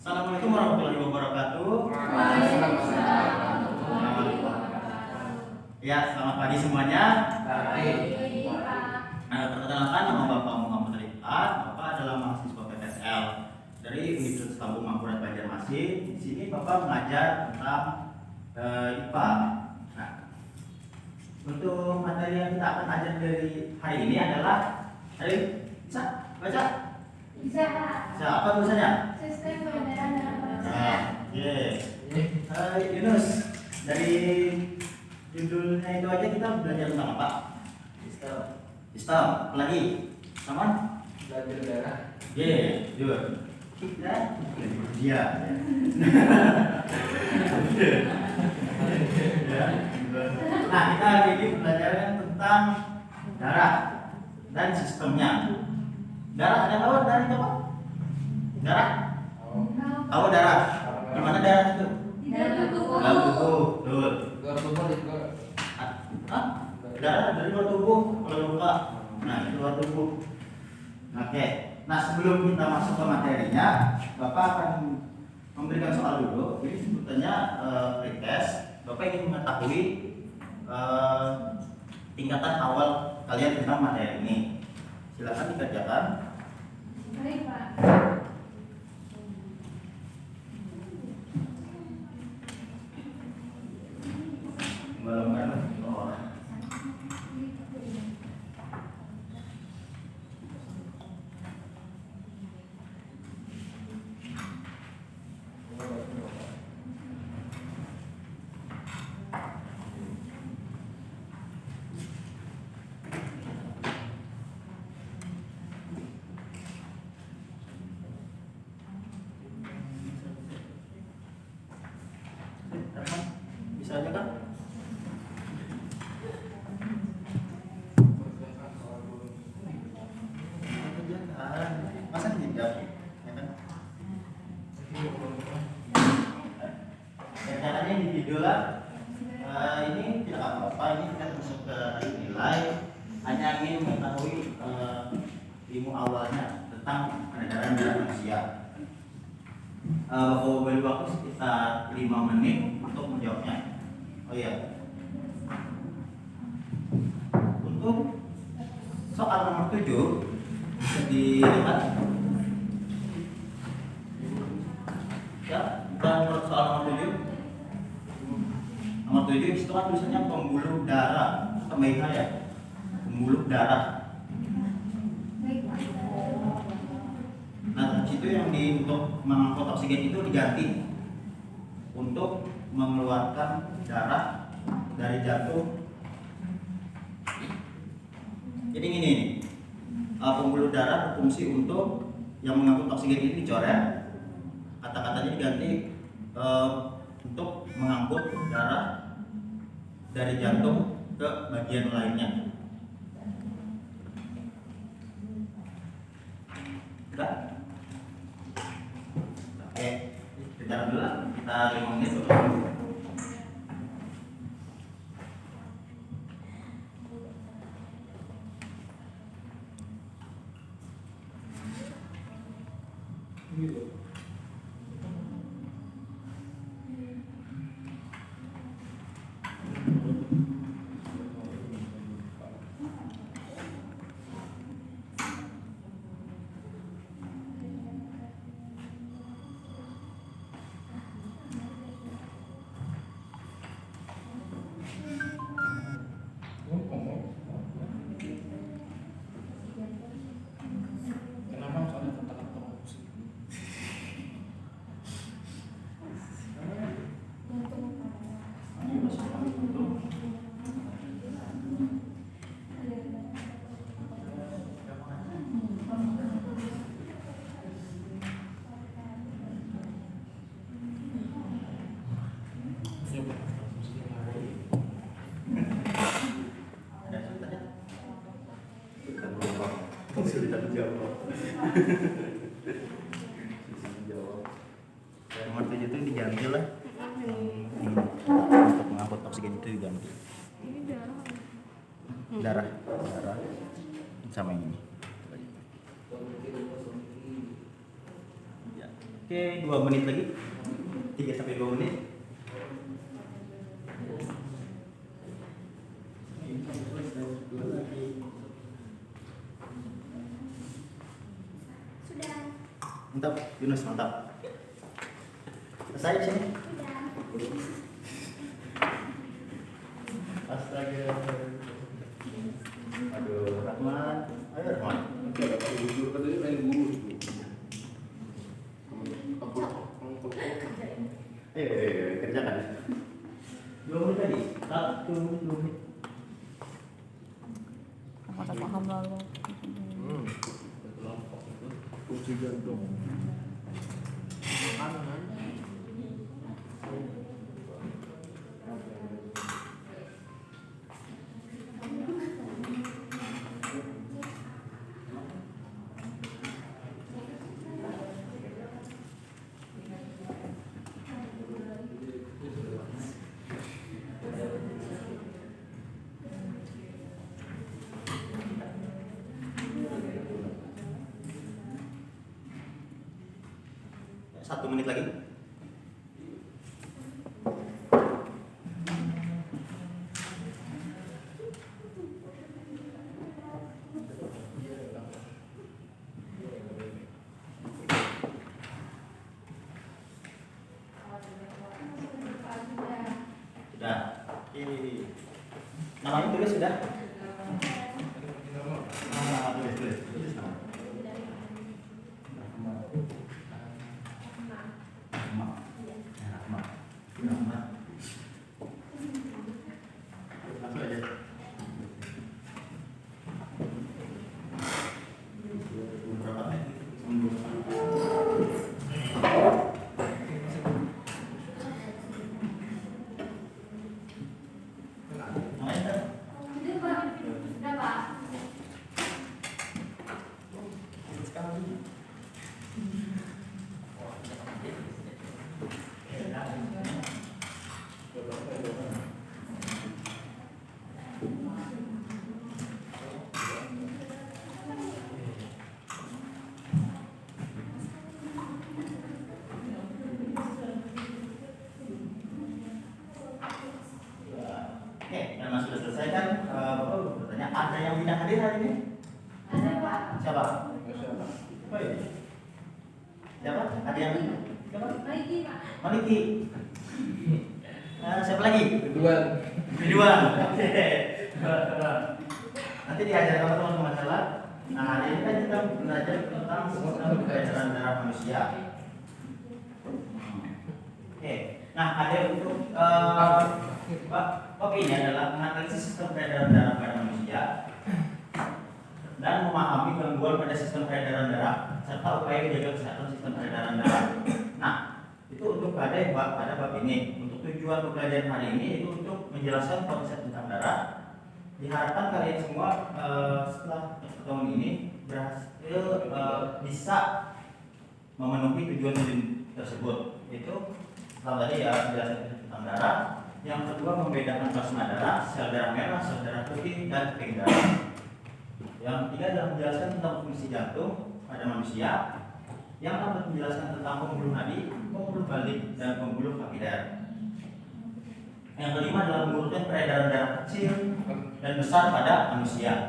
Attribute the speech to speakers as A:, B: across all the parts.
A: Assalamualaikum warahmatullahi wabarakatuh. Ya, selamat pagi semuanya. Perkenalkan, nama Bapak Muhammad Rifat. Bapak adalah mahasiswa PTSL dari Universitas Kampung Mangkurat Banjarmasin. Di sini Bapak mengajar tentang IPA. Nah, untuk materi yang kita akan ajar dari hari ini adalah bisa baca?
B: Bisa.
A: Bisa. Apa tulisannya?
B: Sistem perbedaan dalam bahasa.
A: Yunus, dari judulnya itu aja kita belajar tentang apa? Sistem. Apa lagi? Sama?
C: Belajar darah.
A: Good. Kita dia. Nah, kita hari ini belajar tentang darah dan sistemnya. Darah ada tahu darah itu apa? Darah? Tahu darah? Gimana darah itu?
B: Dalam tubuh.
A: Dalam tubuh. Betul.
C: Luar tubuh di luar.
A: Hah? Darah dari luar tubuh kalau lupa. Nah, itu luar tubuh. Oke. Nah, sebelum kita masuk ke materinya, Bapak akan memberikan soal dulu. Ini sebutannya pretest. Bapak ingin mengetahui tingkatan awal kalian tentang materi ini. Silakan dikerjakan.
B: Baik, Pak.
A: Bisa aja kan? Masa tidak? Ya kan? Caranya di video lah. Ini tidak apa-apa. Ini kita masuk ke nilai. Hanya ingin mengetahui ilmu awalnya tentang peredaran darah manusia. Bapak beri waktu sekitar 5 menit untuk menjawabnya. Oh iya. Untuk soal nomor 7 bisa dilihat. Ya, bukan soal nomor 7. Nomor 7 itu kan tulisannya pembuluh darah. Tambahin saya. Pembuluh darah.
B: Baik, Pak.
A: Nah, situ yang untuk mengangkut oksigen itu diganti untuk mengeluarkan darah dari jantung. Jadi gini, pembuluh darah berfungsi untuk yang mengangkut oksigen ini dicoret. Kata-katanya diganti untuk mengangkut darah dari jantung ke bagian lainnya. Udah? Oke, kita dulu lah. Kita 5 menit dulu.
C: Kenapa soalnya kata-kata musik?
A: Kesulitan menjawab. Nomor 7 itu diganti lah. Untuk mengangkut oksigen itu diganti. Darah sama ini. Ya. Oke, 2 menit lagi. 3 sampai 2 menit.
B: Sudah.
A: Mantap, Yunus mantap. Selesai di sini.
B: Sudah.
A: Astaga. Aduh, Rahman. Ayo Rahman.
C: Jujur katanya main guru itu.
A: Ayo, kerjakan. 2 menit tadi. 1 menit, 2 menit.
D: Kata paham lalu.
C: Fungsi jantung.
A: Satu menit lagi. Sudah. Namanya tulis sudah. Tulis nama. Rahmat. Langsung aja. Berapa menit? Namanya
B: Sudah, Pak. Sudah, Pak.
A: Oke, karena sudah selesai kan, Bapak bertanya, ada yang tidak hadir hari ini?
B: Ada, Pak.
A: Siapa? Oh, iya. Siapa? Ada yang siapa?
B: Lagi, Pak.
A: Maliki. Siapa lagi?
C: Ridwan.
A: Ridwan. Oke. Nanti diajarkan teman-teman masalah. Nah, hari ini kan kita belajar tentang sistem peredaran darah manusia. Oke. Nah, ada untuk oke, ini adalah menganalisis sistem peredaran darah pada manusia dan memahami gangguan pada sistem peredaran darah serta upaya menjaga kesehatan sistem peredaran darah. Nah, itu untuk pada bab ini. Untuk tujuan pembelajaran hari ini itu untuk menjelaskan konsep tentang darah. Diharapkan kalian semua setelah pertemuan ini berhasil bisa memenuhi tujuan tersebut. Itu setelah tadi ya menjelaskan tentang darah. Yang kedua membedakan plasma darah, sel darah merah, sel darah putih, dan keping darah. Yang ketiga adalah menjelaskan tentang fungsi jantung pada manusia. Yang keempat menjelaskan tentang pembuluh nadi, pembuluh balik, dan pembuluh kapiler. Yang kelima adalah mengurutkan peredaran darah kecil dan besar pada manusia.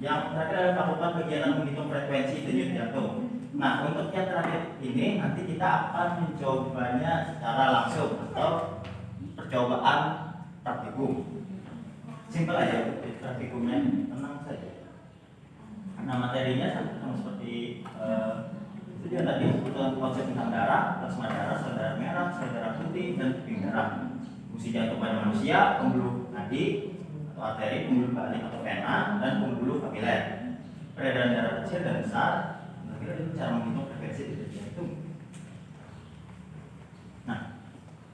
A: Yang terakhir adalah melakukan kegiatan menghitung frekuensi denyut jantung. Nah, untuk yang terakhir ini nanti kita akan mencobanya secara langsung atau percobaan praktikum. Simpel aja praktikumnya, tenang saja. Nah, materinya sama seperti itu dia tadi, sebutan konsep tentang darah, plasma darah, sel darah merah, sel darah putih, dan keping darah. Fungsi jantung pada manusia, pembuluh nadi atau arteri, pembuluh balik atau vena, dan pembuluh kapiler. Peredaran darah kecil dan besar. Itu cara menghitung frekuensi denyut jantung. Nah,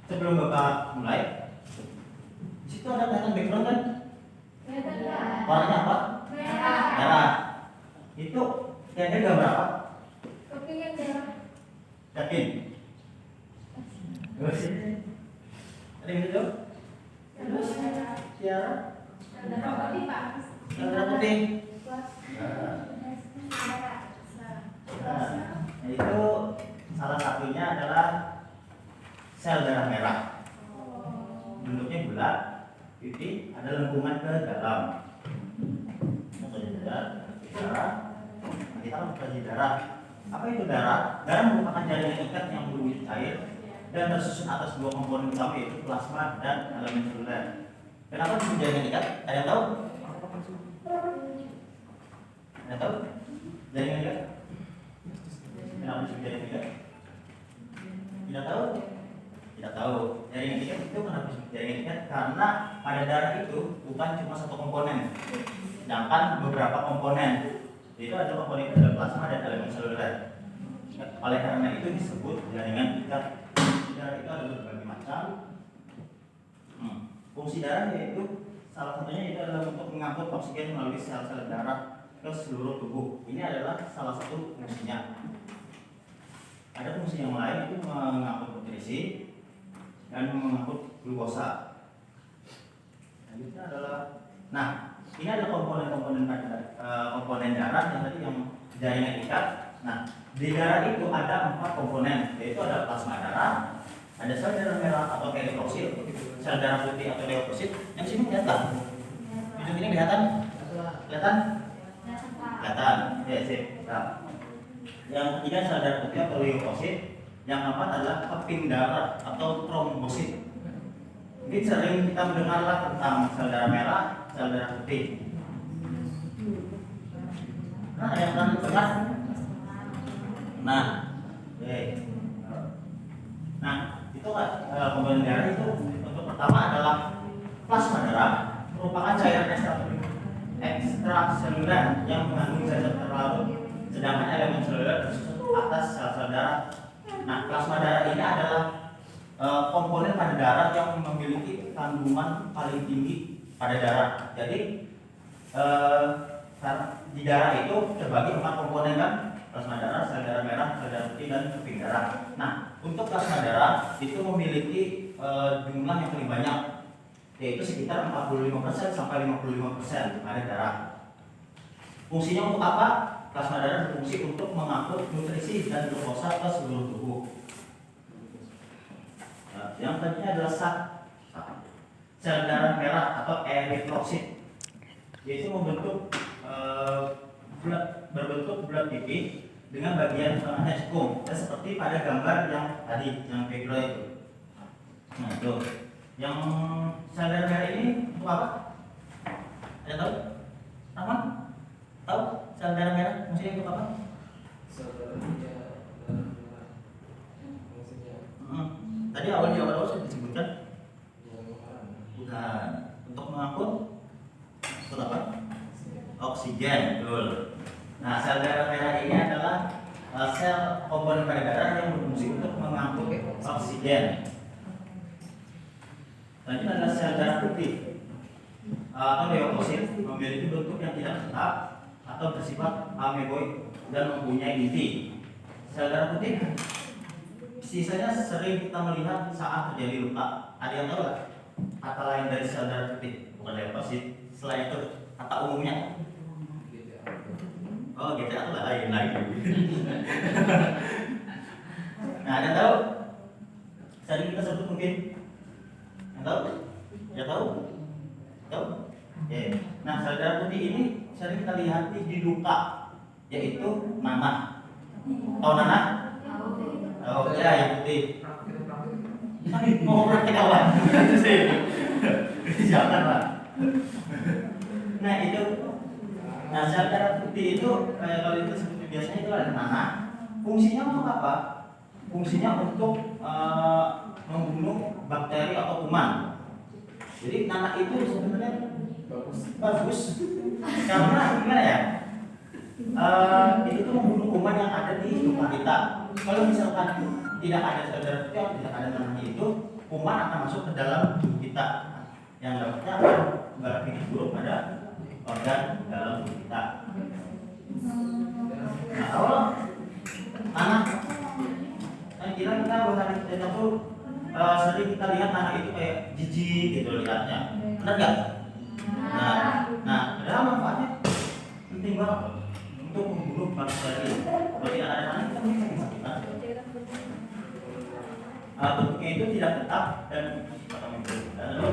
A: sebelum Bapak mulai, di situ ada kelihatan background kan?
B: Kelihatan, Pak.
A: Warnanya apa?
B: Merah.
A: Merah. Itu kira-kira gambar apa?
B: Kepingin darah.
A: Yakin? Terus? Ada yang gitu?
B: Terus darah.
A: Tiara?
B: Darah putih, Pak.
A: Darah putih?
B: Darah.
A: Nah, itu salah satu adalah sel darah merah. Bentuknya bulat, pipih, ada lengkungan ke dalam. Darah. Nah, kita akan mengkaji darah. Apa itu darah? Darah merupakan jaringan ikat yang berwujud cair dan tersusun atas dua komponen utama yaitu plasma dan elemen seluler. Kenapa disebut jaringan ikat? Ada yang tahu? Ada yang tahu? Jaringan ikat? Kenapa disebut jaringan ikat? Tidak tahu? Tidak tahu. Jaringan ikat itu kenapa disebut jaringan ikat? Karena pada darah itu bukan cuma satu komponen, sedangkan beberapa komponen. Itu ada komponen itu ada plasma dan elemen seluler. Oleh karena itu disebut jaringan ikat. Darah itu ada berbagai macam. Fungsi darah yaitu salah satunya itu adalah untuk mengangkut oksigen melalui sel-sel darah ke seluruh tubuh. Ini adalah salah satu fungsinya. Ada fungsi yang lain itu mengangkut nutrisi dan mengangkut glukosa. Selanjutnya adalah, nah ini ada komponen-komponen komponen darah yang tadi yang jaringan ikat. Nah di darah itu ada 4 komponen, yaitu ada plasma darah, ada sel darah merah atau eritrosit, sel darah putih atau leukosit. Yang sini kelihatan? Video ini kelihatan? Kelihatan? Kelihatan. Ya, sip. Nah, yang ketiga sel darah putih atau leukosit. Yang keempat adalah keping darah atau trombosit. Mungkin sering kita mendengarlah tentang sel darah merah, sel darah putih. Nah, ada yang pernah dengar? Nah, oke. Nah, itu komponen darah itu untuk pertama adalah plasma darah, merupakan cairan ekstraseluler yang mengandung zat terlarut, sedangkan elemen seluler tersusun atas sel-sel darah. Nah, plasma darah ini adalah komponen pada darah yang memiliki kandungan paling tinggi pada darah. Jadi di darah itu terbagi 4 komponen kan? Plasma darah, sel darah merah, sel darah putih, dan keping darah. Nah, untuk plasma darah itu memiliki jumlah yang paling banyak, yaitu sekitar 45% sampai 55% pada darah. Fungsinya untuk apa? Plasma darah berfungsi untuk mengangkut nutrisi dan glukosa ke seluruh tubuh. Nah, yang tadinya adalah sel darah merah atau eritrosit, yaitu berbentuk bulat pipih dengan bagian tengahnya cekung, seperti pada gambar yang tadi, yang background itu. Nah itu, yang sel darah merah ini untuk apa? Ada tahu? Rahman? Tahu? Sel darah merah fungsinya untuk apa?
D: Sel darah merah fungsinya.
A: Tadi di awal sudah disebutkan. Bukan. Untuk mengangkut untuk apa? Oksigen, betul. Nah, sel darah merah ini adalah sel komponen pada darah yang berfungsi untuk mengangkut oksigen. Selanjutnya adalah sel darah putih atau leukosit, memiliki bentuk yang tidak tetap atau bersifat ameboid dan mempunyai inti. Sel darah putih sisanya sering kita melihat saat terjadi luka. Ada yang tahu nggak kata lain dari sel darah putih? Bukan leukosit. Selain itu, kata umumnya? Oh, GTA itu lain lagi. Nah, ada yang tahu? Sering kita sebut mungkin. Yang tahu? Ya tahu? Tahu? Oke. Nah, sel darah putih ini sering kita lihat di luka, yaitu nanah. Tahu nanah? Oh ya, yang putih. Mau praktek kawan? Jangan lah. Nah itu, nah sel darah putih itu kalau itu sebutnya biasanya itu ada nanah. Fungsinya untuk apa? Fungsinya untuk membunuh bakteri atau kuman. Jadi nanah itu sebenarnya bagus karena gimana ya? Itu tuh membunuh kuman yang ada di tubuh kita. Kalau misalkan tidak ada sel darah putih atau tidak ada nanahnya itu, kuman akan masuk ke dalam tubuh kita yang dapatnya akan berakibat buruk pada organ dalam tubuh kita. Nah, kalau nanah, saya kira kita bahkan kita tuh sering kita lihat nanah itu kayak jijik gitu lihatnya, benar nggak? Nah, padahal manfaatnya penting banget untuk membunuh bakteri. Kalau tidak ada nanah kita mungkin sakit-sakitan. bentuknya itu tidak tetap dan lalu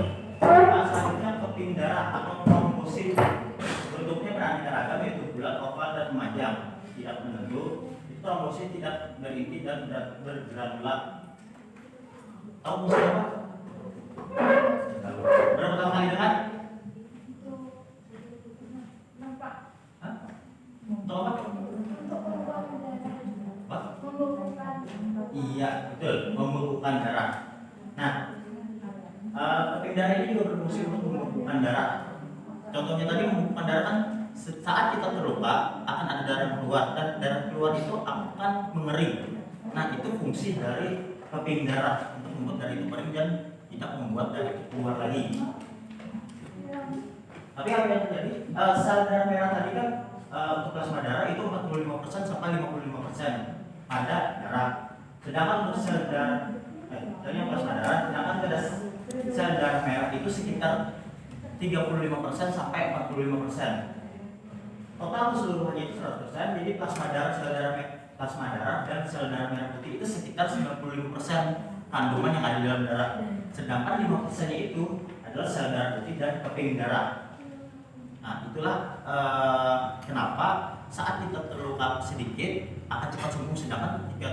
A: selanjutnya keping darah atau trombosit. Bentuknya beraneka ragam yaitu bulat, oval, dan memanjang, tidak menentu. Trombosit tidak berinti dan bergranulat. Tahu musim apa? Berapa kali dengar?
B: Nampak.
A: Hah? Tahu apa? Apa?
B: Membekukan.
A: Iya, betul, membekukan darah. Nah, keping darah ini juga berfungsi untuk membekukan darah. Contohnya tadi membekukan darah kan saat kita terluka akan ada darah keluar dan darah keluar itu akan mengering. Nah, itu fungsi dari keping darah untuk membuat darah itu mengering dan tidak membuat darah itu keluar lagi. Tapi apa yang terjadi? Sel darah merah tadi kan untuk plasma darah itu 45% sampai 55% pada darah. Sedangkan untuk sel darah tadi yang plasma darah, sedangkan pada sel darah merah itu sekitar 35% sampai 45%. Total keseluruhannya itu 100%. Jadi plasma darah, plasma darah dan sel darah merah putih itu sekitar 95% kandungan yang ada di dalam darah. Sedangkan 5%-nya itu adalah sel darah putih dan keping darah. Nah, itulah kenapa saat kita terluka sedikit akan cepat sembuh, sedangkan ketika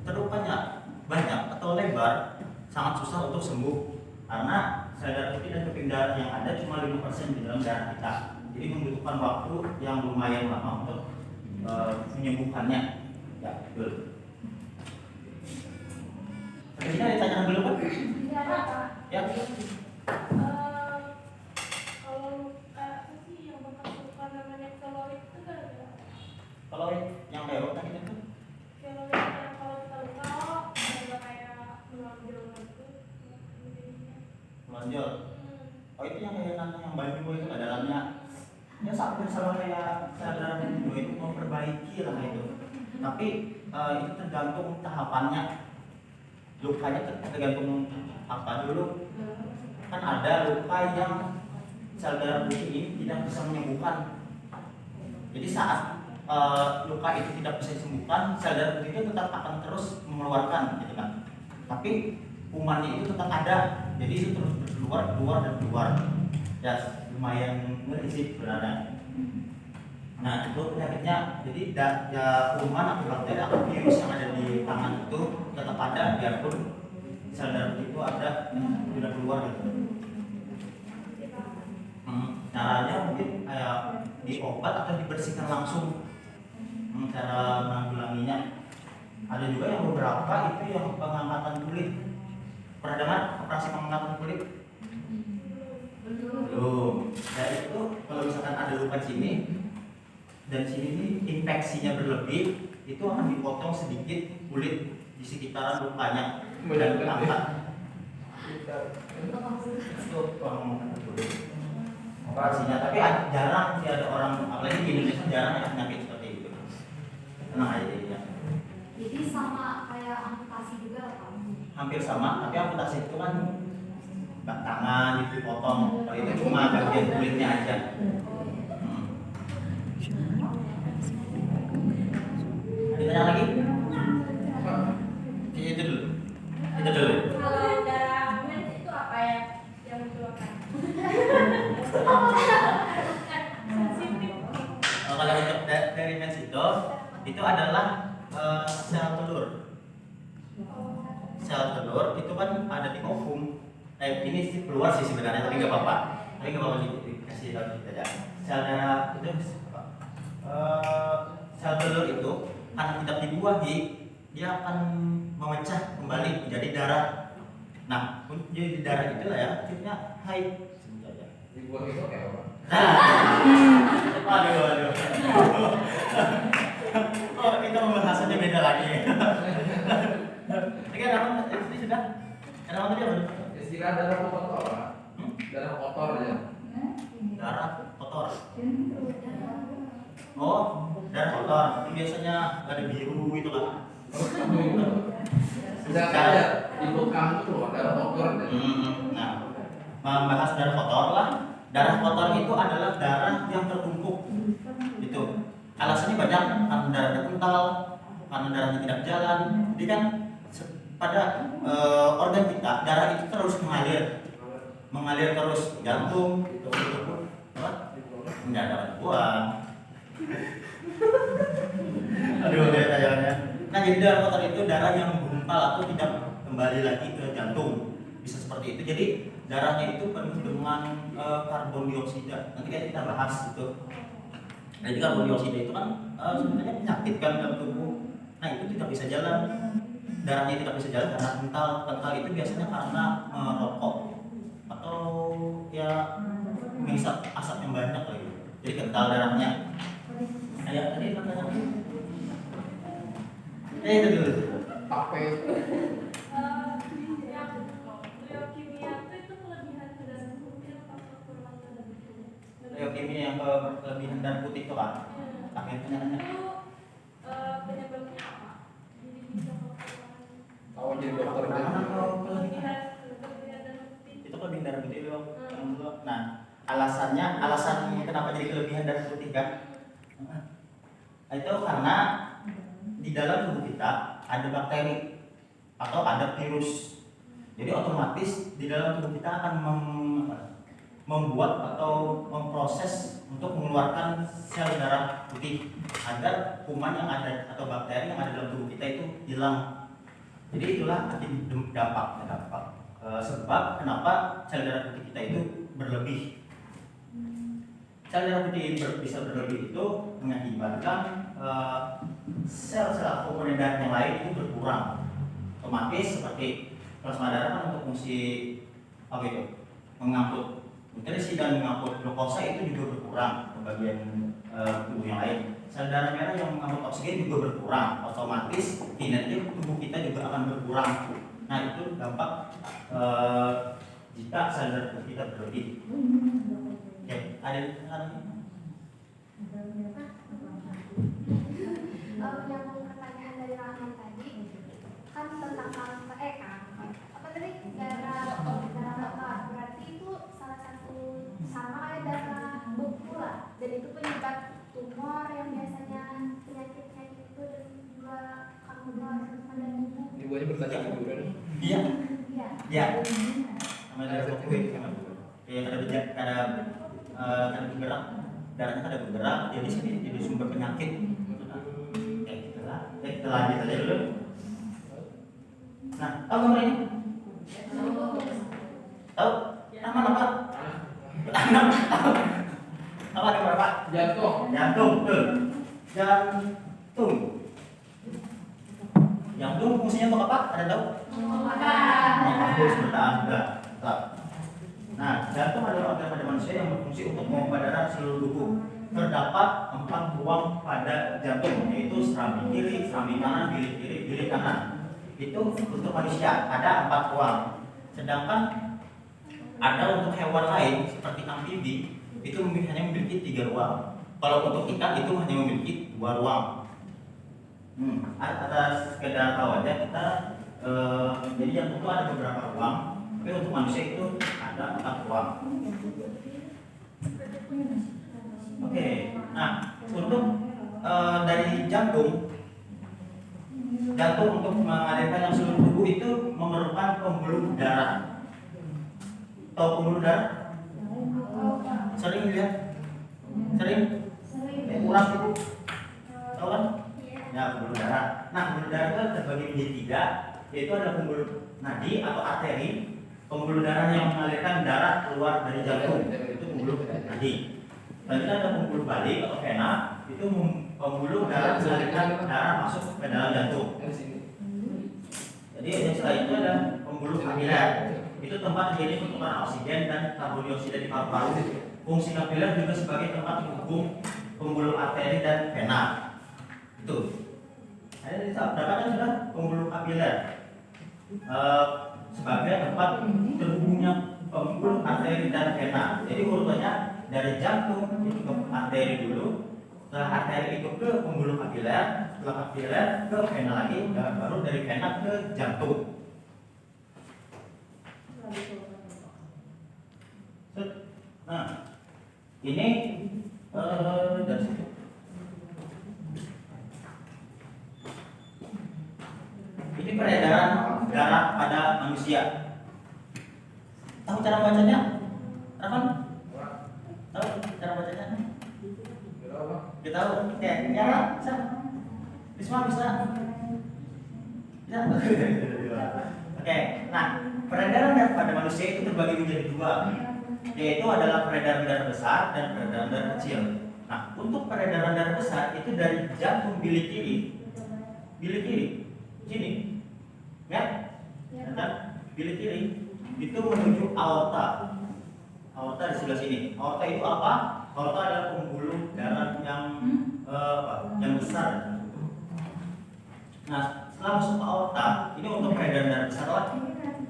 A: terlukanya banyak atau lebar sangat susah untuk sembuh karena sel darah putih dan keping darah yang ada cuma 5% di dalam darah kita. Jadi membutuhkan waktu yang lumayan lama untuk menyembuhkannya. Ya, betul. Sampai sini ada pertanyaan dulu kan?
B: Ini ada apa?
A: Ya.
B: Kalau apa sih yang bekas luka namanya keloid itu kan ada.
A: Kalau yang kayak otak itu
B: Keloid yang kalau kita luka ada kayak menonjol gitu.
A: melonjol. Oh, itu yang kayak nanti yang banyu itu ada dalamnya. Ya hampir sama kayak sel darah itu memperbaiki lah itu. Tapi itu tergantung tahapannya. Lukanya tergantung apa dulu. Kan ada luka yang sel darah putih ini tidak bisa menyembuhkan. Jadi saat luka itu tidak bisa disembuhkan, sel darah putih itu tetap akan terus mengeluarkan, gitu kan. Tapi kumannya itu tetap ada, jadi itu terus keluar dan keluar. Ya lumayan ngeri sih sebenarnya. Nah itu penyakitnya, jadi kuman atau bakteri atau virus yang ada di tangan itu tetap ada biarpun sel darah itu ada tidak keluar gitu. Caranya mungkin kayak diobat atau dibersihkan langsung. Cara menanggulanginya. Ada juga yang beberapa itu yang pengangkatan kulit. Pernah dengar operasi pengangkatan kulit? Belum. Ya itu kalau misalkan ada luka sini dan sini ini infeksinya berlebih, itu akan dipotong sedikit kulit di sekitaran lukanya dan diangkat. Itu pengangkatan kulit. Operasinya, tapi jarang sih ada orang, apalagi di Indonesia jarang ada penyakit seperti itu. Tenang aja ya.
E: Jadi sama kayak amputasi juga Pak?
A: Hampir sama, tapi amputasi itu kan tangan dipotong, kalau itu cuma bagian kulitnya aja. Ditanya lagi? Itu dulu. Itu dulu.
B: Kalau darah mens itu apa ya yang dikeluarkan? Sensitif.
A: Kalau untuk dari mens itu adalah sel telur. Sel telur itu kan ada di ovum. Ini sih keluar sih sebenarnya, tapi nggak apa-apa. Tapi nggak apa-apa dikasih tahu kita aja. Sel darah itu sel telur itu karena tidak dibuahi, dia akan memecah kembali menjadi darah. Nah, jadi di darah itulah ya, tipnya haid.
D: Dibuang itu kayak apa?
A: Waduh. Oh, kita pembahasannya beda lagi. Ini kan ini sudah. Nama tadi apa?
D: Istilah darah kotor, Pak. Darah kotor ya.
A: Darah kotor. Oh, darah kotor. Ini biasanya ada biru gitu lah.
D: Sudah ada di bekam itu loh, darah kotor.
A: Nah, membahas darah kotor lah. Darah kotor itu adalah darah yang tertumpuk. Itu alasannya banyak, karena darahnya kental, karena darahnya tidak jalan. Jadi kan pada organ kita, darah itu terus mengalir terus jantung, itu apa? Enggak ada buang. Aduh, kayaknya. Nah, jadi darah kotor itu darah yang menggumpal atau tidak kembali lagi ke jantung. Bisa seperti itu. Jadi darahnya itu penuh dengan karbon dioksida. Nanti kita bahas itu. Jadi karbon dioksida itu kan sebenarnya penyakit kan dalam tubuh. Nah, itu tidak bisa jalan. Darahnya tidak bisa jalan karena kental itu biasanya karena merokok atau ya menghisap asap yang banyak lagi. Jadi kental darahnya. Ayo tadi katanya. Itu dulu.
D: Tape.
B: Yang leukemia itu kelebihan darah putih atau kekurangan darah putih?
A: Leukemia yang kelebihan darah putih itu kan? Akhirnya nanya.
B: Itu penyebabnya apa? Jadi bisa kekurangan.
D: Awal jadi dokter
A: Mana
D: kan.
A: kalau
B: Kelebihan darah putih.
A: itu kelebihan darah putih loh. Nah, alasannya kenapa jadi kelebihan darah putih kan? Itu karena di dalam tubuh kita ada bakteri atau ada virus. Jadi otomatis di dalam tubuh kita akan membuat atau memproses untuk mengeluarkan sel darah putih agar kuman yang ada atau bakteri yang ada dalam tubuh kita itu hilang. Jadi itulah dampak sebab kenapa sel darah putih kita itu berlebih. Sel darah putih bisa berlebih itu mengakibatkan sel-sel komponen darah yang lain itu berkurang. Otomatis seperti plasma darah kan untuk fungsi apa itu? Mengangkut nutrisi dan mengangkut glukosa itu juga berkurang ke bagian tubuh yang lain. Sel darah merah yang mengangkut oksigen juga berkurang. Otomatis kinerja tubuh kita juga akan berkurang. Nah, itu dampak jika sel darah putih kita berlebih. Oke, ada
E: Yang pertanyaan dari Rahman tadi kan tentang kanker, apa tadi darah bakar, berarti itu salah satu sama kayak darah pula, dan itu penyebab tumor yang biasanya penyakit itu dan juga kanker pada tubuh.
D: Ibunya bertanya juga nih.
A: Iya.
E: Iya.
A: Ya. Sama darah putih kayak ada bergerak, darahnya ada bergerak, jadi sini jadi sumber penyakit. Kita lanjut aja dulu. Nah, tahu nomor ini? Tahu? Nama apa? Apa ada berapa?
D: Jantung.
A: Jantung, betul. Jantung. Jantung fungsinya untuk apa? Ada tahu? Bagus, bertahan juga. Nah, jantung adalah organ pada manusia yang berfungsi untuk memompa darah seluruh tubuh. Terdapat 4 ruang pada jantung, yaitu serambi kiri, serambi kanan, bilik kiri, bilik kanan. Itu untuk manusia ada 4 ruang. Sedangkan ada untuk hewan lain seperti amfibi itu hanya memiliki 3 ruang. Kalau untuk ikan itu hanya memiliki 2 ruang. Atas sekedar tahu aja kita jadi jantung itu ada beberapa ruang, tapi untuk manusia itu ada 4 ruang. Oke, nah untuk dari jantung untuk mengalirkan yang seluruh tubuh itu memerlukan pembuluh darah. Tahu pembuluh darah? Sering lihat? Sering? Kurang itu? Tahu kan? Ya, pembuluh darah. Nah, pembuluh darah itu terbagi menjadi 3, yaitu ada pembuluh nadi atau arteri, pembuluh darah yang mengalirkan darah keluar dari jantung, itu pembuluh nadi. Selanjutnya ada pembuluh balik atau vena, itu pembuluh darah mengalirkan darah masuk ke dalam jantung. Jadi setelah itu ada pembuluh kapiler, itu tempat terjadi pertukaran oksigen dan karbon dioksida di paru-paru. Fungsi kapiler juga sebagai tempat menghubung pembuluh arteri dan vena. Itu. Ada dapatkan sudah pembuluh kapiler sebagai tempat terhubungnya pembuluh arteri dan vena. Jadi urutannya dari jantung itu ke arteri dulu, setelah arteri itu ke pembuluh kapiler, setelah kapiler ke vena lagi, dan baru dari vena ke jantung. Nah, ini dari situ. Ini peredaran darah pada manusia. Tahu cara bacanya? Rahman? Tahu cara bacanya? Kita tahu. Oke, Yara, bisa? Risma bisa? Bisa? Oke, nah peredaran darah pada manusia itu terbagi menjadi dua, yaitu adalah peredaran darah besar dan peredaran darah kecil. Nah, untuk peredaran darah besar itu dari jantung bilik kiri, sini, ya, bilik kiri itu menuju aorta. Aorta di sebelah sini. Aorta itu apa? Aorta adalah pembuluh darah yang besar. Nah, setelah masuk ke aorta, ini untuk peredaran darah besar lagi.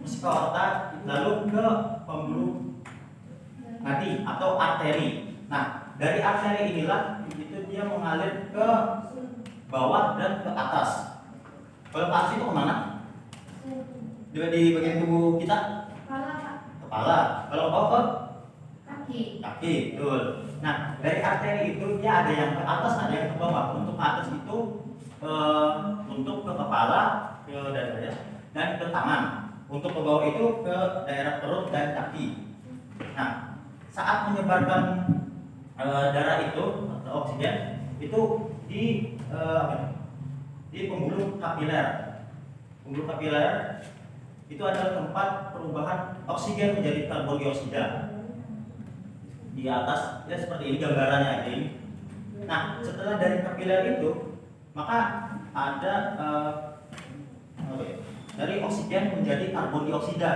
A: Masuk ke aorta, lalu ke pembuluh nadi atau arteri. Nah, dari arteri inilah itu dia mengalir ke bawah dan ke atas. Kalau ke atas itu kemana? Di bagian tubuh kita? Kepala. Kalau ke bawah kaki, betul. Nah, dari arteri itu dia ada yang ke atas, ada yang ke bawah. Untuk ke atas itu untuk ke kepala, ke dada, dan ke tangan. Untuk ke bawah itu ke daerah perut dan kaki. Nah, saat menyebarkan darah itu atau oksigen itu di pembuluh kapiler. Pembuluh kapiler itu adalah tempat perubahan oksigen menjadi karbon dioksida. Di atas ya seperti ini gambarannya aja ini. Nah, setelah dari kapiler itu maka ada dari oksigen menjadi karbon dioksida.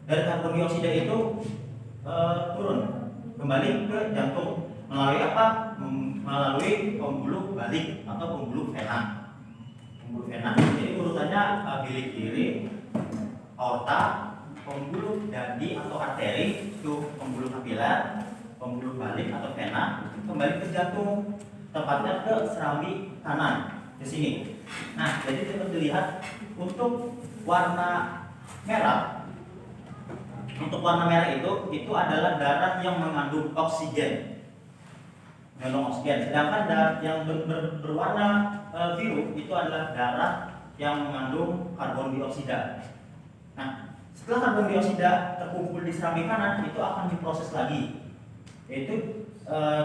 A: Dari karbon dioksida itu turun kembali ke jantung melalui apa? Melalui pembuluh balik atau pembuluh vena. Pembuluh vena. Jadi urutannya bilik kiri, aorta, pembuluh nadi atau arteri, itu pembuluh kapiler, pembuluh balik atau vena, kembali ke jantung, tepatnya ke serambi kanan di sini. Nah, jadi dapat dilihat untuk warna merah. Untuk warna merah itu adalah darah yang mengandung oksigen. Mengandung oksigen. Sedangkan darah yang berwarna biru itu adalah darah yang mengandung karbon dioksida. Nah, setelah karbon dioksida terkumpul di serambi kanan itu akan diproses lagi. Yaitu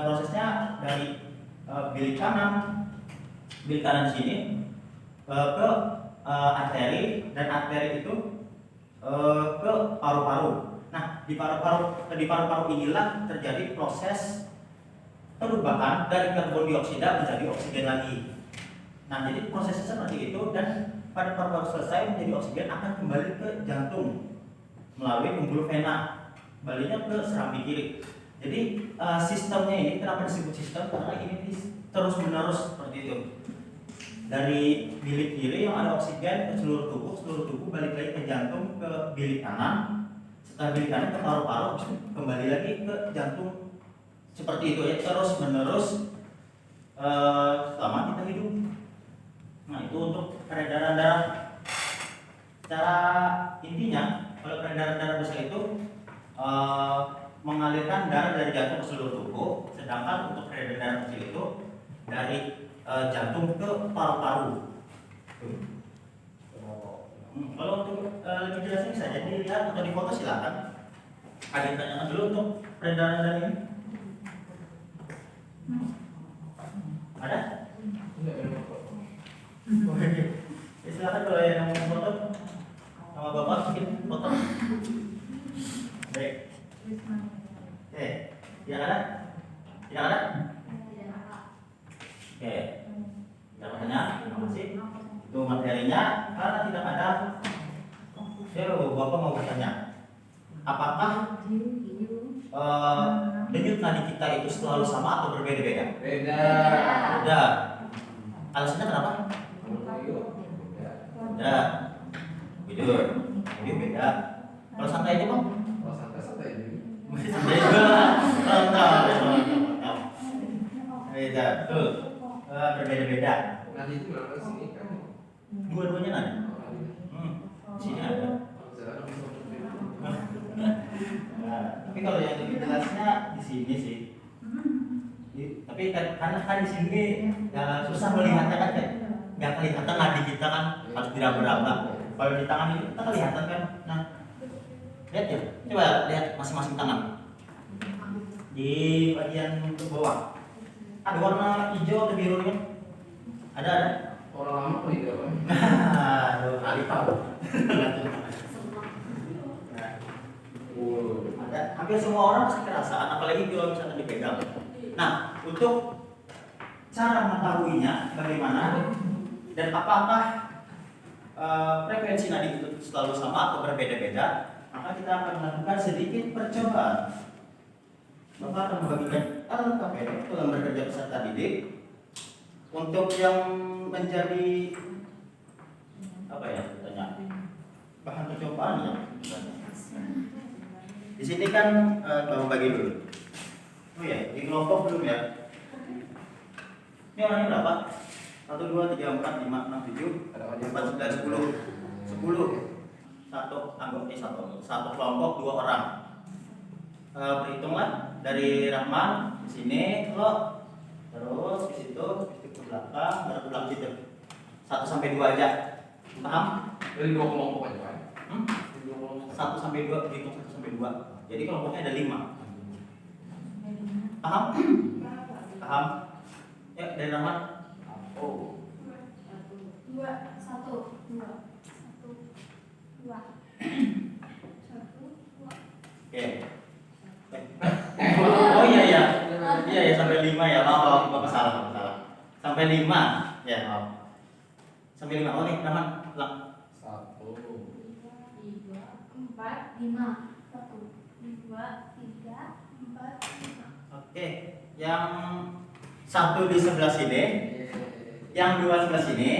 A: prosesnya dari bilik kanan di sini ke arteri, dan arteri itu ke paru-paru. Nah, di paru-paru inilah terjadi proses perubahan dari karbon dioksida menjadi oksigen lagi. Nah, jadi prosesnya seperti itu, dan pada paru-paru selesai menjadi oksigen akan kembali ke jantung melalui pembuluh vena, baliknya ke serambi kiri. Jadi sistemnya ini kenapa disebut sistem? Karena ini terus menerus seperti itu. Dari bilik kiri yang ada oksigen ke seluruh tubuh balik lagi ke jantung, ke bilik kanan, setelah bilik kanan ke paru-paru, kembali lagi ke jantung, seperti itu ya, terus menerus selama kita hidup. Nah, itu untuk peredaran darah. Cara intinya, kalau peredaran darah besar itu mengalirkan darah dari jantung ke seluruh tubuh, sedangkan untuk peredaran darah kecil itu dari jantung ke paru-paru. Kalau untuk lebih jelasnya bisa jadi dilihat atau difoto silakan. Ada yang tanyakan dulu untuk peredaran darah ini? Ada? Ya, silakan kalau yang mau foto sama bapak bikin foto. Baik. Oke, tidak ada? Tidak ada? Oke, tidak bertanya, terima kasih. Itu materinya. Karena tidak ada, bapak mau bertanya, apakah denyut nadi kita itu selalu sama atau berbeda-beda? Beda. Alasannya kenapa? Beda. Tidur. Jadi beda. Kalau santai aja bang?
D: Kalau santai aja.
A: Masih santai juga. Beda. Tuh. Berbeda-beda.
D: Nadi itu berapa sini kan?
A: Dua-duanya nadi. Di sini ada. Tapi kalau yang lebih jelasnya di sini sih. Tapi karena kan di sini susah melihatnya kan, nggak kelihatan nadi kita kan harus diraba-raba. Kalau di tangan ini kita kelihatan kan. Nah, lihat ya. Coba lihat masing-masing tangan. Di bagian ke bawah. Ada warna hijau atau biru kan? Ada.
D: Orang lama tuh itu apa?
A: Nah, kali tahu. Ada. Hampir semua orang pasti kerasaan, apalagi kalau misalnya dipegang. Nah, untuk cara mengetahuinya bagaimana dan apakah frekuensi nadi itu selalu sama atau berbeda-beda, maka kita akan melakukan sedikit percobaan. Bapak akan membagikan LKP dalam bekerja peserta didik untuk yang menjadi apa ya katanya bahan percobaan ya. Di sini kan Bapak bagi dulu. Oh ya, di kelompok belum ya. Ini orangnya berapa? 1, 2, 3, 4, 5, 6, 7, 8, 9, 10. Satu anggota satu kelompok 2 orang. Perhitunglah dari Rahman di sini lo terus ke situ ke belakang baru ke belakang situ 1 sampai 2 aja, paham?
D: Dari 2 kelompok aja kan?
A: 1 sampai 2 dihitung 1 sampai 2. Jadi kelompoknya ada 5. Paham? Paham? Ya dari Rahman. Oh.
E: 2, 1, 2, 1, 2, 1, 2.
A: Oke. Oh iya sampai 5 ya. Maaf, Bapak salah. Sampai 5 ya, maaf. Sampai 5. Oh nih, Rahman, ulang.
D: 1,
E: 2, 3, 4, 5. 1, 2, 3, 4, 5.
A: Oke, yang 1 di sebelah sini, yang 2 sebelah sini,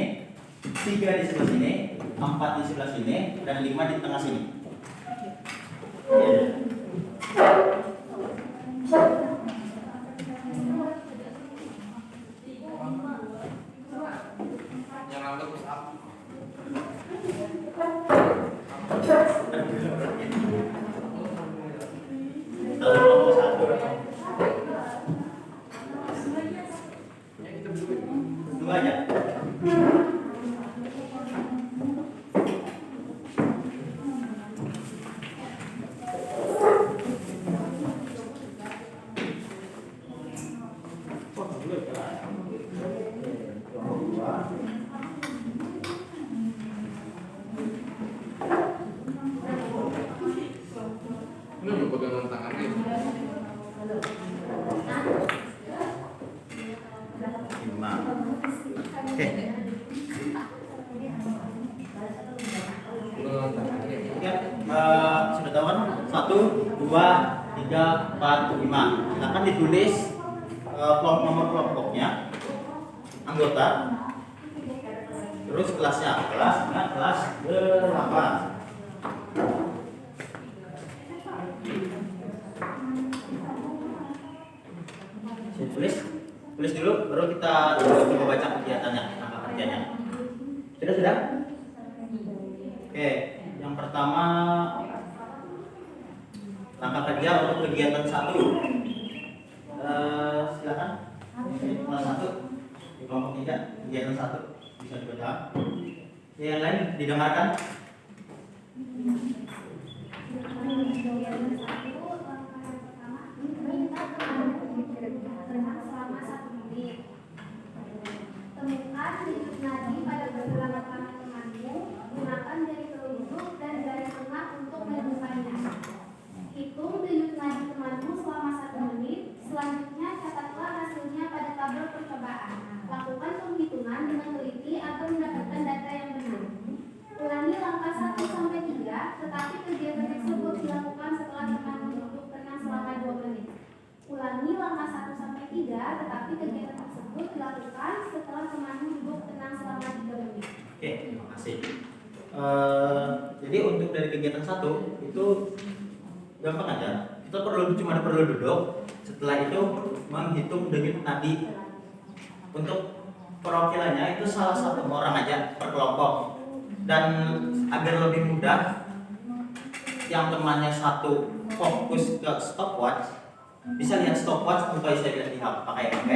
A: 3 di sebelah sini, 4 di sebelah sini, dan 5 di tengah sini.
D: yang lambat terus apa? Yang kita berdua.
A: 2 aja.
D: Ini udah pegangan tangannya.
A: 5. Oke.
D: Pegangan tangannya.
A: Ya, sudah tahu kan? 1, 2, 3, 4, 5. Silakan ditulis nomor kelompoknya, anggota, terus kelasnya. Kelas 8. Tulis dulu, baru kita coba baca kegiatannya, angka kerjanya. Sudah? Oke, yang pertama langkah kerja untuk kegiatan 1. Silakan. Kelas 1 di kelompok 3, kegiatan 1 bisa dibaca. Yang lain didengarkan.
E: Selama 1 menit. Temukan denyut nadi pada beberapa tangan temanmu. Gunakan jari telunjuk dan jari tengah untuk menemukannya. Hitung denyut nadi temanmu selama 1 menit. Selanjutnya catatlah hasilnya pada tabel percobaan. Lakukan penghitungan dengan teliti agar mendapatkan data yang benar. Ulangi langkah 1 sampai 3, tetapi kegiatan tersebut dilakukan setelah temanmu duduk tenang selama 2 menit. Ulangi langkah 1 sampai 3, tetapi kegiatan tersebut dilakukan setelah temanmu duduk tenang selama 3 menit.
A: Oke, terima kasih. Jadi untuk dari kegiatan 1 itu gampang aja. Kita cuma perlu duduk. Setelah itu menghitung denyut nadi. Untuk perwakilannya itu salah satu orang aja per kelompok. Dan agar lebih mudah, yang temannya 1 fokus ke stopwatch, bisa lihat stopwatch untuk saya lihat di pakai HP.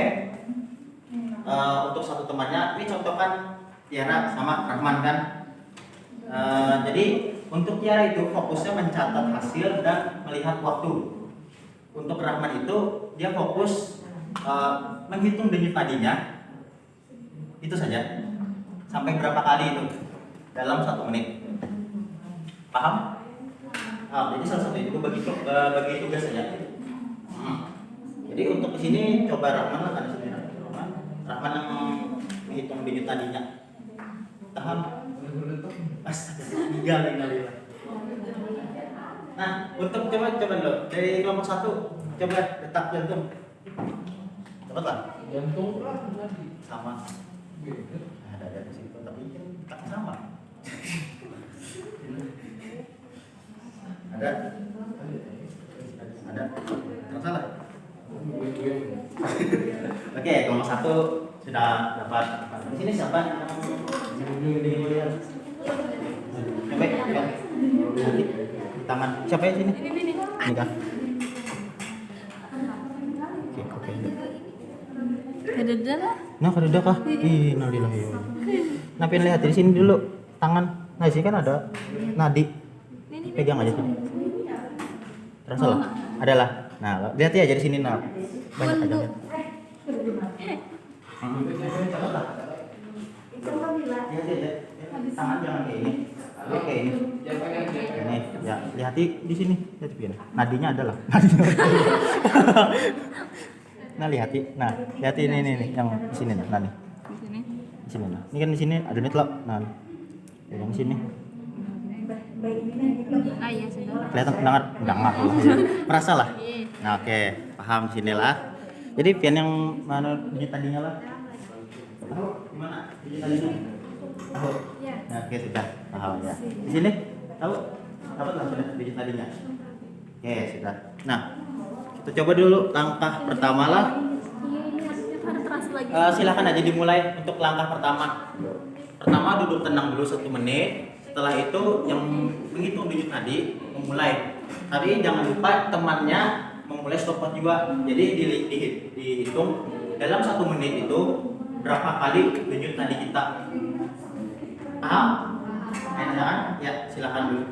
A: Untuk 1 temannya, ini contoh kan Tiara sama Rahman kan. Jadi untuk Tiara itu fokusnya mencatat hasil dan melihat waktu. Untuk Rahman itu dia fokus menghitung denyut nadinya. Itu saja. Sampai berapa kali itu dalam 1 menit. Paham? Jadi salah satu itu bagi tugas saja. Jadi untuk di sini coba Rahman lah kan di sini Rahman yang menghitung denyut nadinya. Paham? Astaga, innalillahi. Nah, untuk coba dulu dari kelompok 1 coba detak jantung. Cepat lah.
D: Jantung lah tadi.
A: Sama. Ada di situ tapi kan tak sama. Ada. Tak salah. Oke, kelompok 1 sudah dapat. Di sini siapa? Coba. Tangan. Siapa yang sini? Ini kah? Oke.
B: Kededa lah.
A: Nah, kededa kah? Innalillahi. Nah, pengen lihat di sini dulu tangan. Nah, di sini kan ada nadi. Pegang aja sini. Terasa lah. Adalah. Nah, lihat ya dari sini nah. Banyak aja. Lihat. Tangan jangan kayak ini. Oke ini. Ini ya, lihat di sini. Lihat begini. Nadinya adalah. Nah, lihat ini yang di sini nah nih. Di sini nah. Ini kan di sini ada netlok. Nah. Yang sini.
B: Iya sudah.
A: Kelihatan dengar. Merasa lah. Nah, oke, paham sinilah. Jadi pian yang mana denyut tadinya lah. Tahu gimana denyut tadinya? Tahu? Nah, oke sudah paham ya. Di sini tahu? Dapat lah sudah denyut tadinya. Oke, sudah. Nah, kita coba dulu langkah pertama lah. Silakan aja dimulai untuk langkah pertama. Pertama duduk tenang dulu 1 menit. Setelah itu yang menghitung denyut nadi memulai. Tapi jangan lupa temannya memulai stopwatch juga. Jadi dihitung dalam 1 menit itu berapa kali denyut nadi kita. Paham? Enak? Ya, silakan dulu.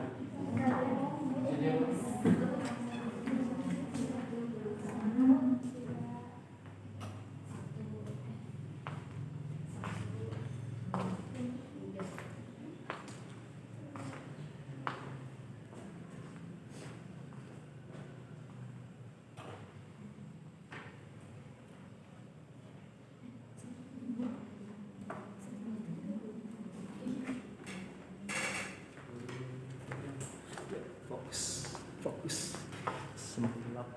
A: Fokus. Semakin gelap.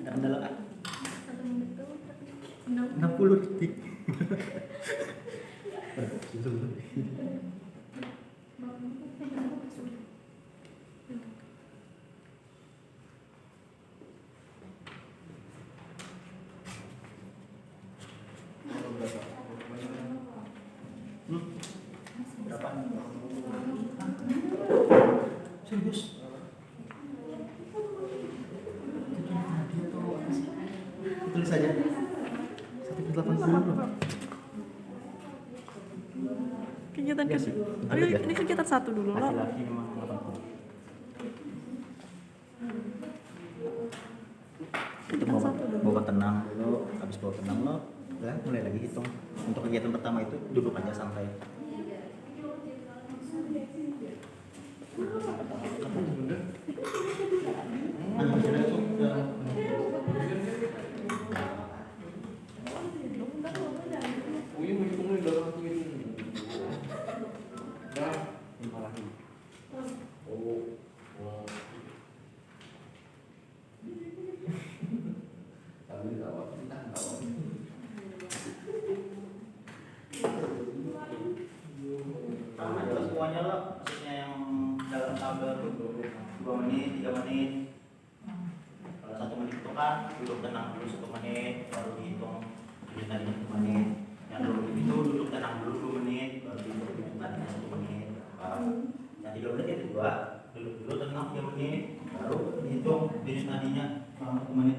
A: Ada kendala kan? 60 detik. Berapa? Serius? Tulis saja. 180.
B: Kegiatan
A: Iya
B: kedua.
A: sih.
B: Oh, ini kegiatan 1 dulu loh.
A: Laki-laki memang 80. Untuk bawa tenang dulu, habis bawa tenang lo, ya mulai lagi hitung. Untuk kegiatan pertama itu duduk aja santai. Semuanya lah, maksudnya yang dalam tabel itu 2 menit, 3 menit. Kalau 1 menit itu kan duduk tenang dulu 1 menit, baru dihitung denyut nadinya 1 menit. Yang dulu itu duduk tenang dulu 2 menit, baru dihitung denyut nadinya 1 menit. Nah 3 menit itu dua, duduk dulu tenang 3 menit, baru dihitung denyut nadinya selama 1 menit.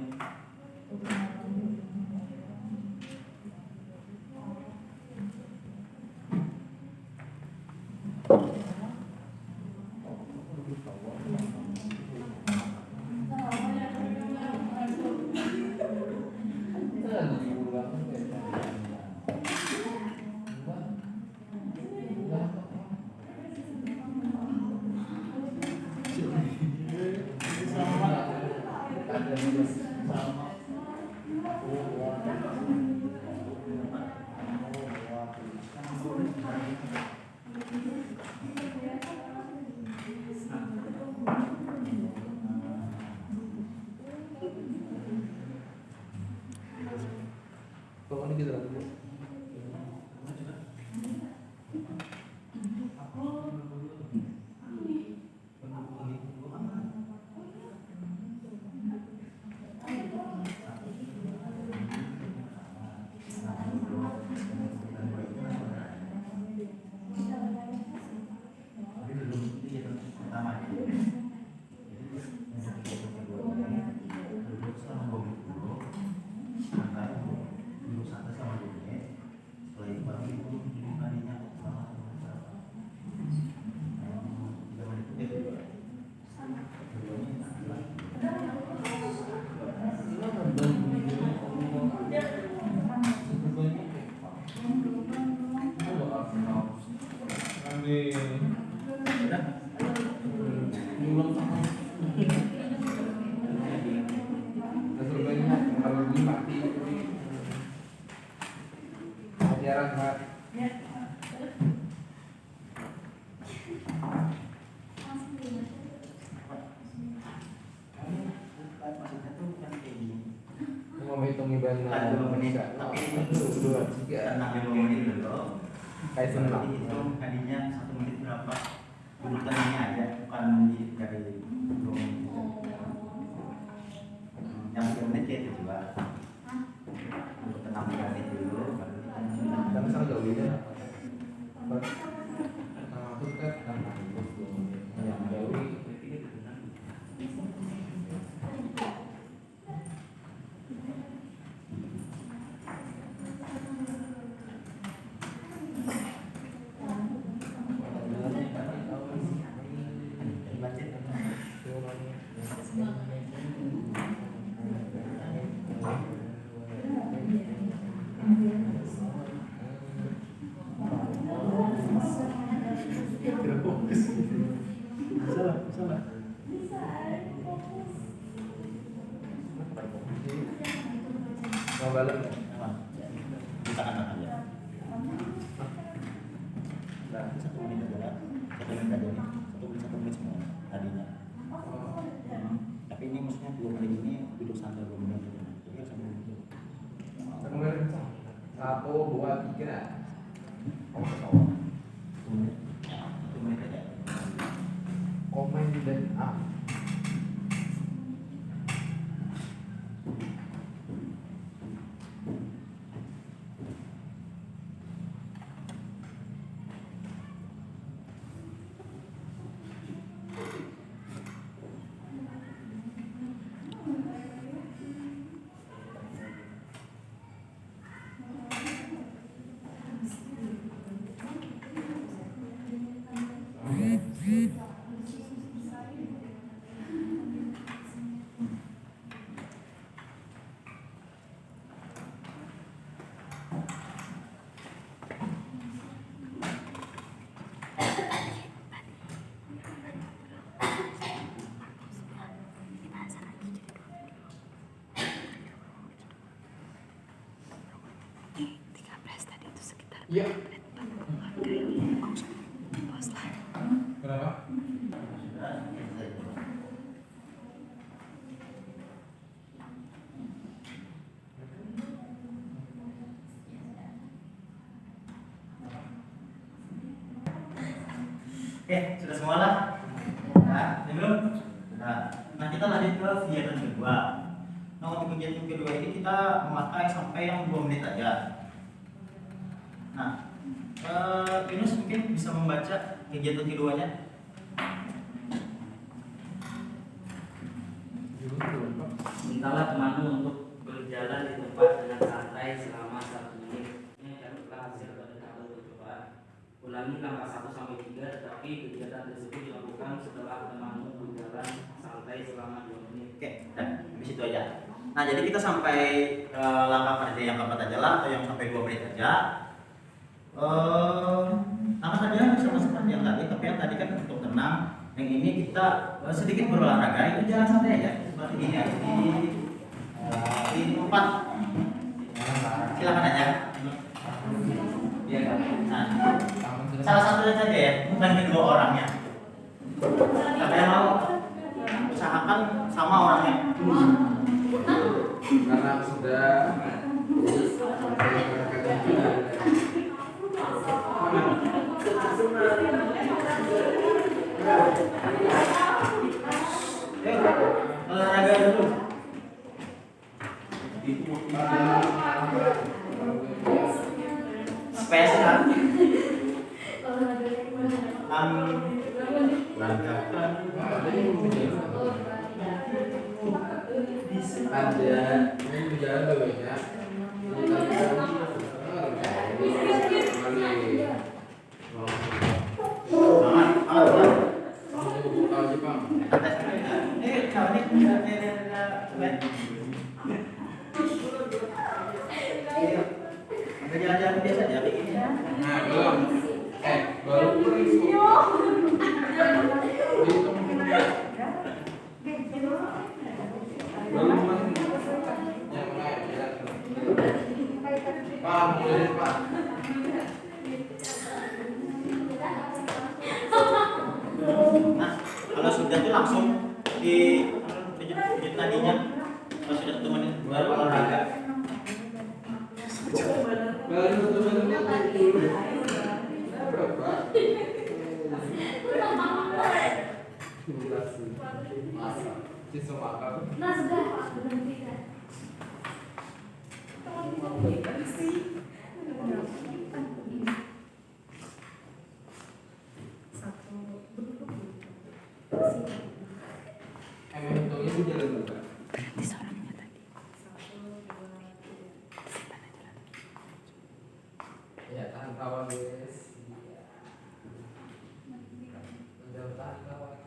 D: Pokoknya gitu lah. Menghitung ibadah
A: 2 menit, tapi ini
D: 2, 3,
A: tenang 2 menit dulu.
D: kayak senang.
A: Dihitung tadinya 1 menit berapa urutannya aja, bukan dari 2 menit. Yang 3 menit kayak itu juga. Untuk tenang 3 menit dulu, baru kita
D: Dan sangat jauh beda. Itu kan yang jauh. Mau balik?
A: kita akan aja. Nah, 1 menit adalah 1 menit aja nih, 1 menit semua tadinya. Tapi ini maksudnya 2 menit ini duduk santai 2 menit. Jadi harus 1 menit.
D: Kemudian 1, 2, 3.
A: 1 menit. 1 menit aja.
D: Komen dan up. Iya. Kenapa?
A: Oke, sudah semua lah. Nah, ini belum? Nah, kita lanjut ke kegiatan kedua. Nah, untuk kegiatan kedua ini kita memakai sampai yang 2 menit aja. Nah, Yunus mungkin bisa membaca kegiatan keduanya.
F: Mintalah temanmu untuk berjalan di tempat dengan santai selama 1 menit. Ini adalah hasil pada tabel percobaan. Ulangi langkah 1 sampai 3, tetapi kegiatan tersebut dilakukan setelah temanmu berjalan santai selama 2 menit.
A: Oke, dan di situ aja. Nah, jadi kita sampai langkah kerja yang keempat aja lah, atau yang sampai 2 menit aja. Langkah kerja sama seperti yang tadi, tapi yang tadi kan untuk tenang. Yang ini kita sedikit berolahraga, itu jalan santai aja, seperti ini ya. Di tempat. Silakan aja.
F: Iya kan?
A: Nah, salah satu saja ya, bukan kedua orangnya. Siapa yang mau? Usahakan sama orangnya.
D: Karena sudah
A: Olahraga dulu. Supaya sehat. Langkahkan.
D: ada ini berjalan dulu ya.
A: Jalan-jalan biasa aja begini.
D: Nah, belum. Baru Pak, mulai Pak.
A: Nah, kalau sudah tuh langsung di pijit tadinya. Kalau sudah 1 menit baru olahraga.
D: Baru 1 menit. Berapa? Masa? Sisa makan.
E: Nah, sudah berhenti kan.
D: Untungnya itu jalan dulu Pak. Ya, tahan kawan guys. Udah tahan kawan.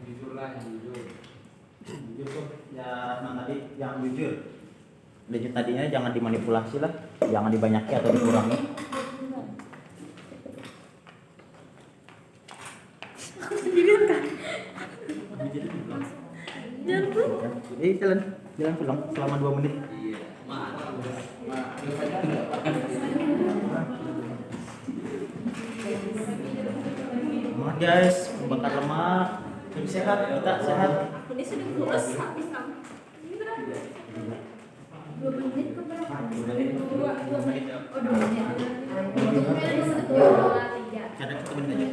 D: Jujur lah, jujur.
A: Jujur tuh ya Rahman tadi yang jujur. Jujur tadinya jangan dimanipulasi lah, jangan dibanyaki atau dikurangi. Jadi jalan pulang selama 2 menit.
D: Iya.
A: Semangat guys, membakar lemak, lebih sehat, kita sehat.
B: Ini sudah pulas habis kamu. Ini berapa?
E: 2 menit ke berapa?
A: 2 menit.
B: Dua menit.
E: Oh, 2 menit. Hitungnya 1, 2, 3.
A: Kadang 1 menit aja.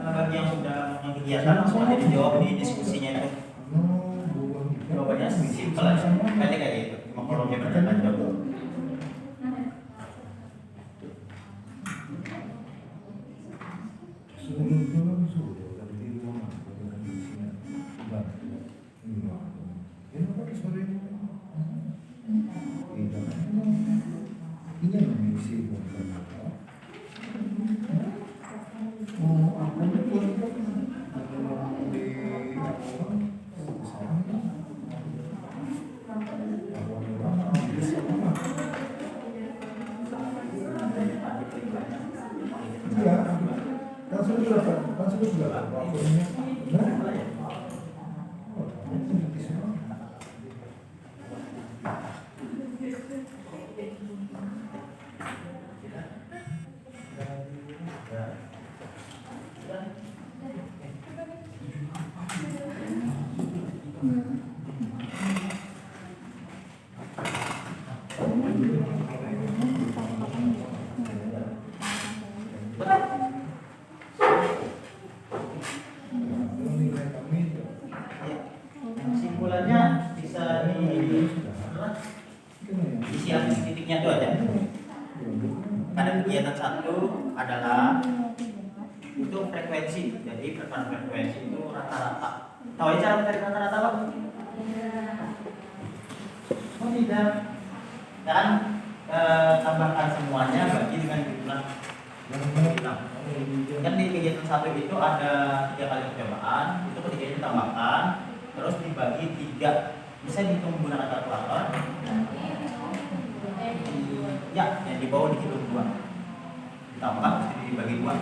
A: Bagi yang sudah melakukan kegiatan langsung aja dijawab di diskusinya itu. Jawabannya simpel aja, pendek aja itu. Cuma kolomnya bertanya jawab.
G: Ini
A: Kesimpulannya bisa disiapin titiknya itu aja. Pada kegiatan satu adalah itu frekuensi, jadi frekuensi itu rata-rata. Tahu aja cara mencari rata-rata Pak? Oh tidak. Dan tambahkan semuanya bagi dengan jumlah yang hilang. Kan di kegiatan satu itu ada 3 kali percobaan, itu ketiganya ditambahkan, terus dibagi 3. Bisa dihitung menggunakan kalkulator. Ya, yang di bawah dihitung 2. Ditambah mesti dibagi 2.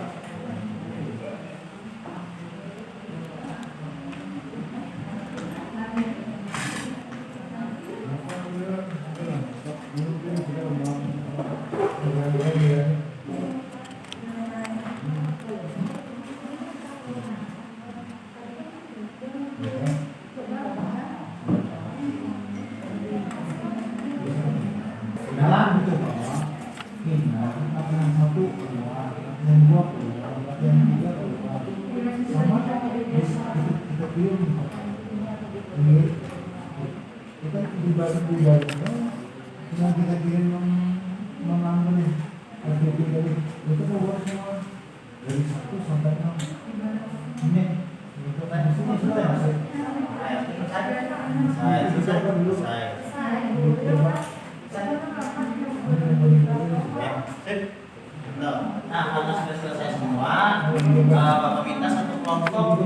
A: Nah, karena sudah selesai semua, Bapak minta satu kelompok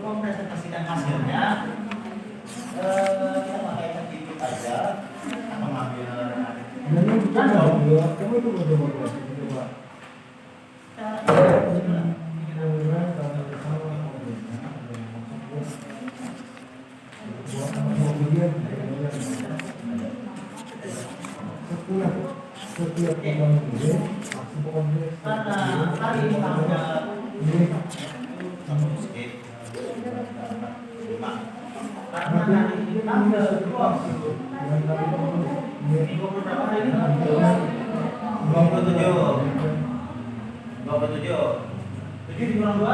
A: mempresentasikan hasilnya. Kita pakai certifikat aja, atau ngambil karena hari ini tanggal 5. Karena hari ini tanggal 20. Minggu berapa hari ini? 27. 7 dikurang 2.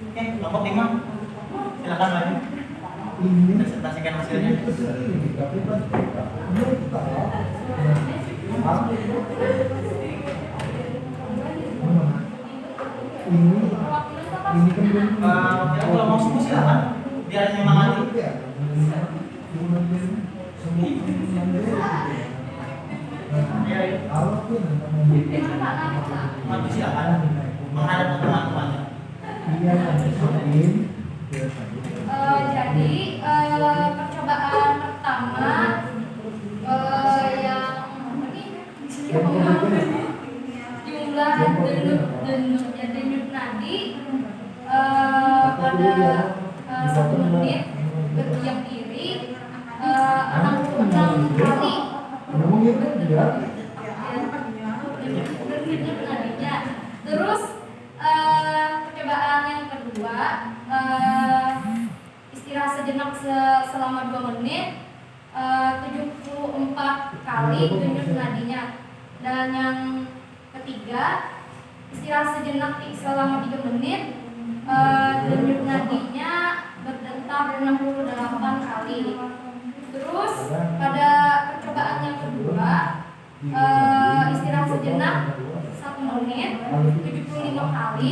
A: Oke, kelompok 5. Silakan lagi. Presentasikan hasilnya. Kalau mau semua silakan. Biar nyemangati. Maju silakan. Menghadap ke teman-temannya.
E: Jadi percobaan pertama yang jumlah denyut nadi pada 1 menit berdiam diri 66 kali denyut nadinya. Terus percobaan yang kedua istirahat sejenak selama 2 menit 74 kali denyut nadinya. Dan yang ketiga istirahat sejenak selama 3 menit denyut nadinya berdetak 68 kali. Terus pada percobaan yang kedua istirahat sejenak 1 menit 75 kali.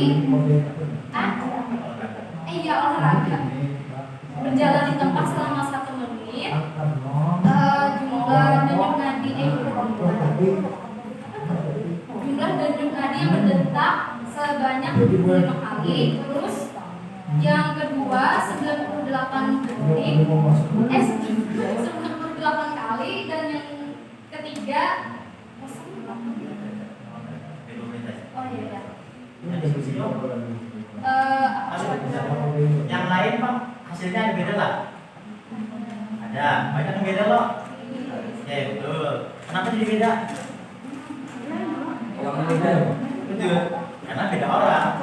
E: Iya, olahraga. Berjalan di tempat selama 1 menit. Jumlah denyut nadi
G: 25 kali. Terus yang kedua 98 detik 98 kali, dan yang ketiga oh iya
A: Yang lain Pak, hasilnya ada beda lah? Ada, banyak yang beda loh. Oke, betul. Kenapa jadi beda?
D: Orang beda.
A: Betul, karena beda orang.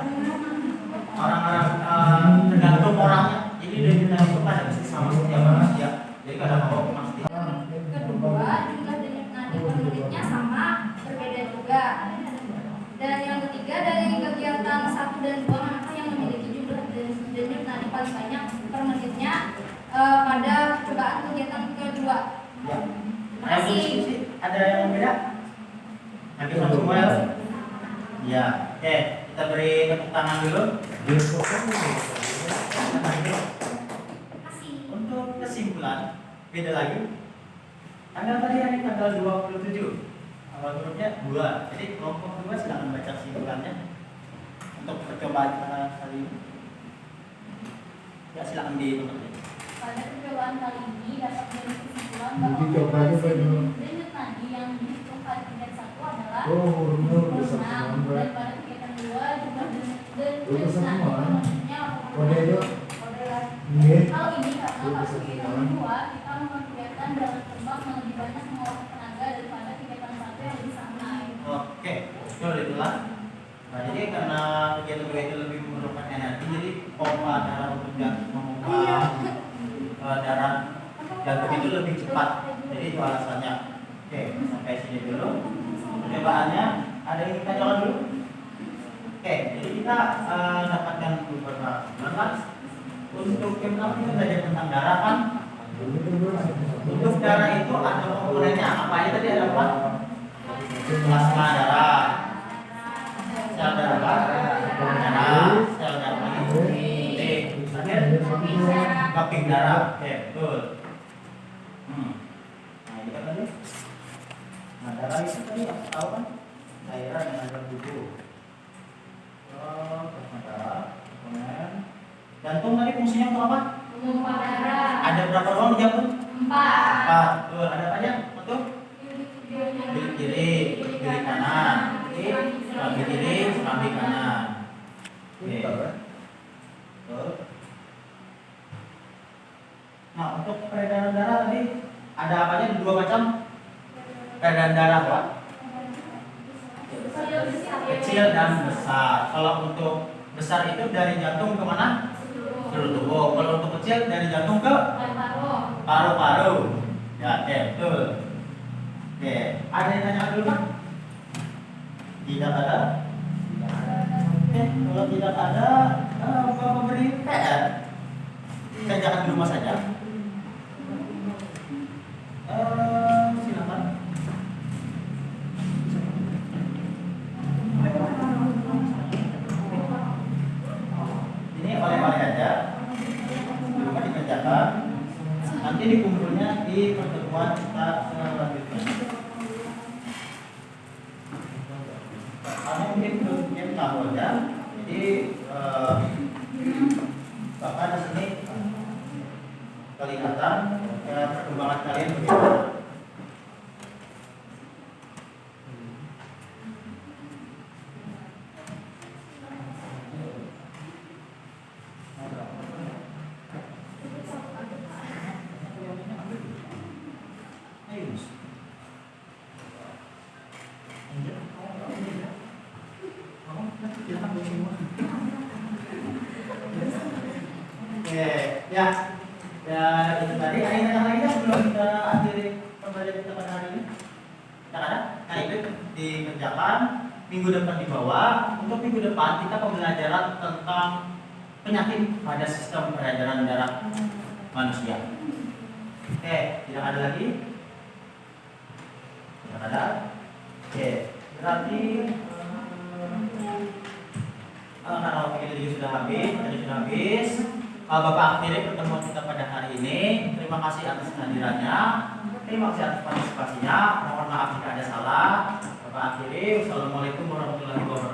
A: Orang-orang tergantung orangnya. Jadi dari kita itu pada mesti sama setiap manusia. Jadi kadang kalau pasti.
G: kedua jumlah denyut nadi per menitnya sama, berbeda juga. Dan yang ketiga dari kegiatan 1 dan 2 manakah yang memiliki jumlah denyut nadi paling banyak per menitnya pada percobaan kegiatan kedua.
A: Ya.
G: Terima
A: Ada
G: kasih.
A: diskusi? Ada yang beda? Nanti satu Samuel. Ya, oke, kita beri tepuk tangan dulu.
G: Kasih.
A: Untuk kesimpulan, beda lagi. Tanggal tadi yang tanggal 27. Awal grupnya 2. Jadi kelompok 2 silakan baca kesimpulannya untuk percobaan kali ini. Ya, silakan di tempatnya.
H: Pada percobaan kali ini dapat dari kesimpulan
C: Jadi
H: bahwa
C: cobanya
H: populasi
C: bagaimana?
H: denyut nadi yang dihitung pada kegiatan 1 adalah
C: Oh, udah
H: 6,
C: sama.
H: dan pada kegiatan 2 jumlah
C: Udah
H: denyut
C: sama.
H: nadi per menitnya
C: Kode itu?
H: adalah
C: Ini.
H: hal ini karena
C: Udah
H: pada kegiatan
C: sama.
H: 2 kita melakukan kegiatan dalam terbang yang lebih banyak mengeluarkan tenaga daripada kegiatan 1 yang lebih santai.
A: Oke, betul itulah. Nah, jadi karena kegiatan itu lebih memerlukan energi, jadi pompa darah untuk memompa darah jantung itu lebih cepat. Jadi itu alasannya. Oke, sampai sini dulu. Percobaannya ada yang kita jalan dulu. Oke, jadi kita dapatkan beberapa kesimpulan. Untuk yang pertama kita belajar tentang darah kan. Untuk darah itu ada komponennya. Apa aja tadi ada apa? Plasma darah, sel darah, sel darah lagi, kaping darah, oke betul. Nah ini kan tadi, nah darah itu tadi tahu kan daerah yang ada tubuh. Plasma darah, komponen. Jantung tadi fungsinya untuk apa?
G: Memompa darah.
A: Ada berapa ruang di jantung?
G: 4.
A: 4. Betul. Ada apa aja? Betul. Bilik kiri, bilik kanan, serambi kiri, serambi kanan. Oke. Betul. Nah untuk peredaran darah tadi ada apanya? Ada 2 macam peredaran darah Pak. Kecil dan besar. Kalau untuk besar itu dari jantung ke mana? Seluruh tubuh. Kalau untuk kecil dari jantung ke paru-paru. Ya, oke, betul. Oke, ada yang tanya dulu Pak? Tidak ada? Oke, kalau tidak ada, Bapak beri PR. Kerjakan di rumah saja. Silakan. Ini oleh-oleh aja. Di rumah dikerjakan. Nanti dikumpulnya di pertemuan kita selanjutnya. Karena mungkin tahu aja. Jadi Bapak di sini kelihatan perkembangan kalian bagaimana. Oke, ya, itu tadi. Ada yang tanya lagi ya sebelum kita akhiri pembelajaran kita pada hari ini? Tidak ada? Nah itu dikerjakan. Minggu depan dibawa. Untuk minggu depan kita pembelajaran tentang penyakit pada sistem peredaran darah manusia. Oke, tidak ada lagi? Tidak ada? Oke, berarti karena waktu kita juga sudah habis, tadi sudah habis. Bapak akhiri pertemuan kita pada hari ini. Terima kasih atas kehadirannya. Terima kasih atas partisipasinya. Mohon maaf jika ada salah. Bapak akhiri. Wassalamualaikum warahmatullahi wabarakatuh.